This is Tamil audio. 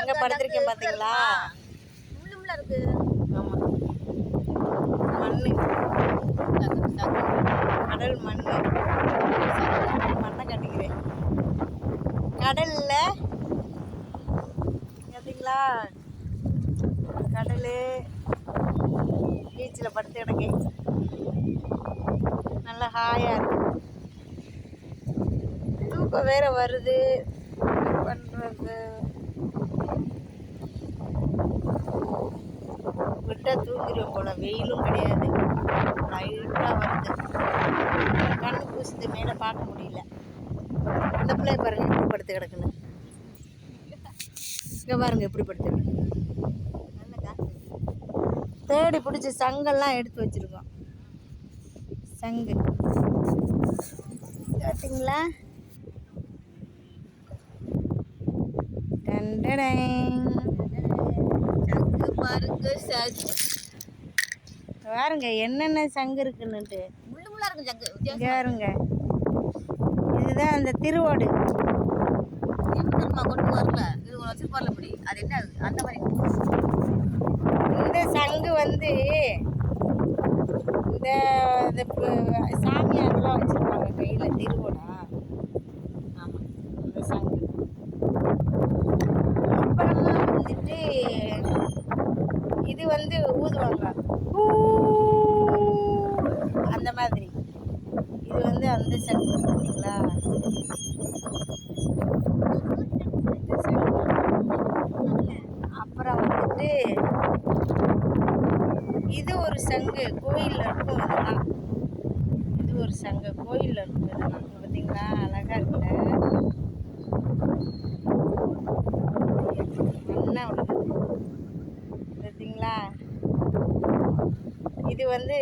எங்க படுத்திருக்கேன் பாத்தீங்களா? இருக்கு. ஆமா, மண்ணு, கடல் மண்ணு. மண்ணை கட்டிக்கிறேன் கடல்ல. பார்த்தீங்களா, கடல், பீச்சில் படுத்து கிடக்கேன். நல்லா ஹாயாக இருக்கு. தூக்கம் வேற வருது. பண்ணுறது விட்டால் தூங்கிடுவோம் போல. வெயிலும் கிடையாது, லைட்டாக வருது. கண்ணு பூசிட்டு மேலே பார்க்க முடியல. இந்த பிள்ளைய பாருங்க எப்படி படுத்து கிடக்குன்னு. இங்கே பாருங்க எப்படி படுத்து கிடக்கு. தேடி பிடிச்சி சங்கெல்லாம் எடுத்து வச்சுருக்கோம். சங்கு பார்த்தீங்களா? பாருங்க என்னென்ன சங்கு இருக்குன்னுட்டு. இங்கே பாருங்க, இதுதான் அந்த திருவோடு. இந்த சங்கு வந்து இந்த சாமியாரெல்லாம் வச்சுருப்பாங்க கையில் திருவோடா. ஆமாம், இந்த சங்கு. அப்புறமா வந்துட்டு இது வந்து ஊதுவாங்க அந்த மாதிரி. இது வந்து அந்த சங்கு பார்த்தீங்களா? அப்புறம் வந்துட்டு இது ஒரு சங்கு கோயிலில் இருக்கும். இதெல்லாம் இது ஒரு சங்கு கோயிலில் இருக்கும். இதெல்லாம் பார்த்தீங்களா, அழகாக இருக்குல்ல. மண்ணை விடுது பார்த்தீங்களா. இது வந்து